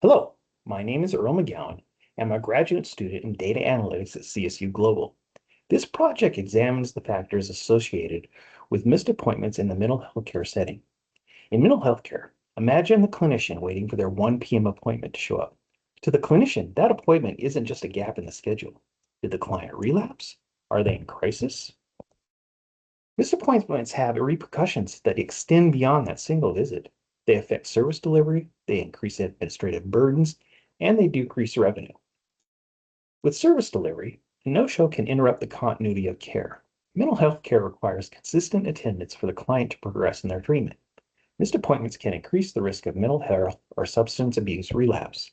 Hello, my name is Earl McGowan. I'm a graduate student in data analytics at CSU Global. This project examines the factors associated with missed appointments in the mental health care setting. In mental health care, imagine the clinician waiting for their 1 p.m. appointment to show up. To the clinician, that appointment isn't just a gap in the schedule. Did the client relapse? Are they in crisis? Missed appointments have repercussions that extend beyond that single visit. They affect service delivery, they increase administrative burdens, and they decrease revenue. With service delivery, a no-show can interrupt the continuity of care. Mental health care requires consistent attendance for the client to progress in their treatment. Missed appointments can increase the risk of mental health or substance abuse relapse.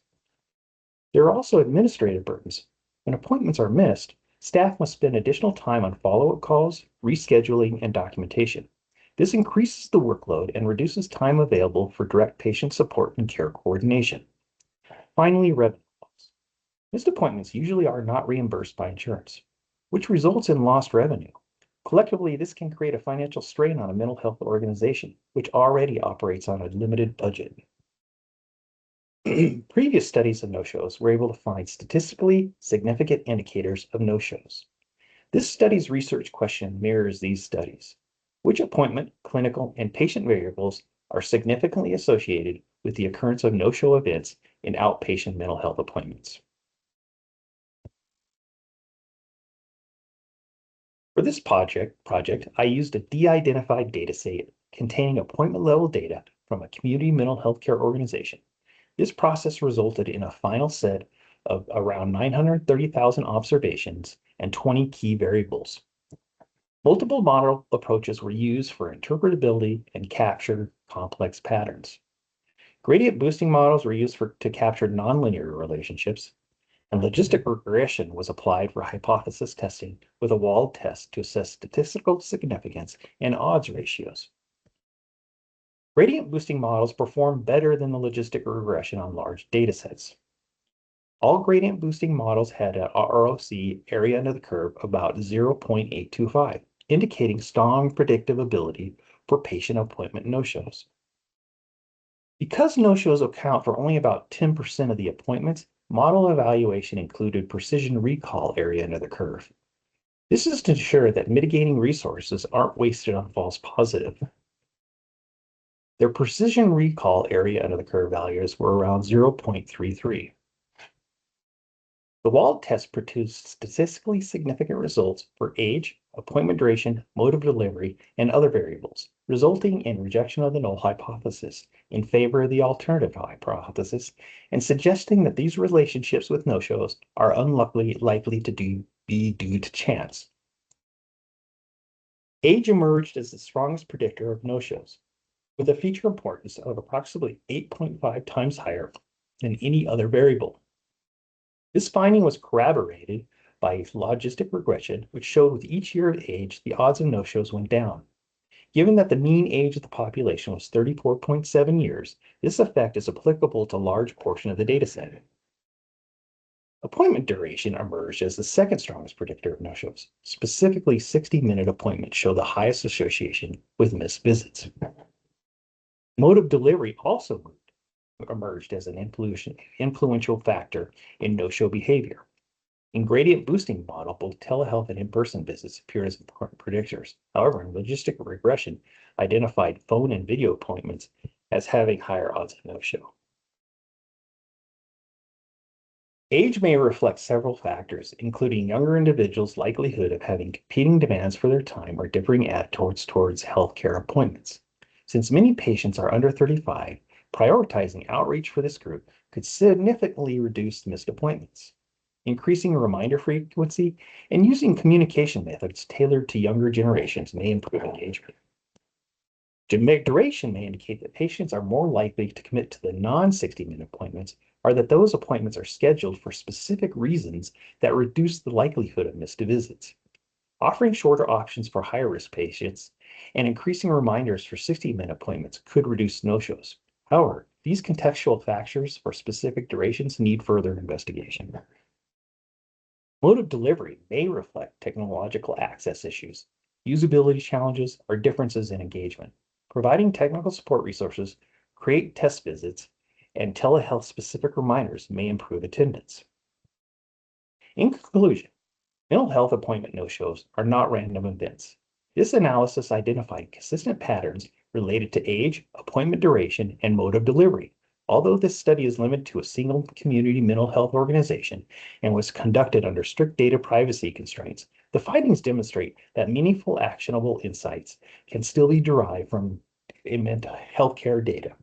There are also administrative burdens. When appointments are missed, staff must spend additional time on follow-up calls, rescheduling, and documentation. This increases the workload and reduces time available for direct patient support and care coordination. Finally, revenue loss. Missed appointments usually are not reimbursed by insurance, which results in lost revenue. Collectively, this can create a financial strain on a mental health organization, which already operates on a limited budget. Previous studies of no-shows were able to find statistically significant indicators of no-shows. This study's research question mirrors these studies. Which appointment, clinical, and patient variables are significantly associated with the occurrence of no-show events in outpatient mental health appointments? For this project, I used a de-identified data set containing appointment-level data from a community mental health care organization. This process resulted in a final set of around 930,000 observations and 20 key variables. Multiple model approaches were used for interpretability and capture complex patterns. Gradient boosting models were used to capture nonlinear relationships, and logistic regression was applied for hypothesis testing with a walled test to assess statistical significance and odds ratios. Gradient boosting models perform better than the logistic regression on large datasets. All gradient boosting models had an ROC, area under the curve, about 0.825, indicating strong predictive ability for patient appointment no-shows. Because no-shows account for only about 10% of the appointments, model evaluation included precision recall area under the curve. This is to ensure that mitigating resources aren't wasted on false positive. Their precision recall area under the curve values were around 0.33. The walled test produced statistically significant results for age, appointment duration, mode of delivery, and other variables, resulting in rejection of the null hypothesis in favor of the alternative hypothesis, and suggesting that these relationships with no-shows are likely to be due to chance. Age emerged as the strongest predictor of no-shows, with a feature importance of approximately 8.5 times higher than any other variable. This finding was corroborated by logistic regression, which showed with each year of age, the odds of no-shows went down. Given that the mean age of the population was 34.7 years, this effect is applicable to a large portion of the dataset. Appointment duration emerged as the second strongest predictor of no-shows. Specifically, 60-minute appointments show the highest association with missed visits. Mode of delivery also emerged as an influential factor in no-show behavior. In gradient boosting model, both telehealth and in-person visits appeared as important predictors. However, in logistic regression, identified phone and video appointments as having higher odds of no-show. Age may reflect several factors, including younger individuals' likelihood of having competing demands for their time or differing attitudes towards healthcare appointments. Since many patients are under 35, prioritizing outreach for this group could significantly reduce missed appointments. Increasing reminder frequency and using communication methods tailored to younger generations may improve engagement. Duration may indicate that patients are more likely to commit to the non-60-minute appointments, or that those appointments are scheduled for specific reasons that reduce the likelihood of missed visits. Offering shorter options for higher-risk patients and increasing reminders for 60-minute appointments could reduce no-shows. However, these contextual factors for specific durations need further investigation. Mode of delivery may reflect technological access issues, usability challenges, or differences in engagement. Providing technical support resources, create test visits, and telehealth-specific reminders may improve attendance. In conclusion, mental health appointment no-shows are not random events. This analysis identified consistent patterns related to age, appointment duration, and mode of delivery. Although this study is limited to a single community mental health organization and was conducted under strict data privacy constraints, the findings demonstrate that meaningful, actionable insights can still be derived from mental healthcare data.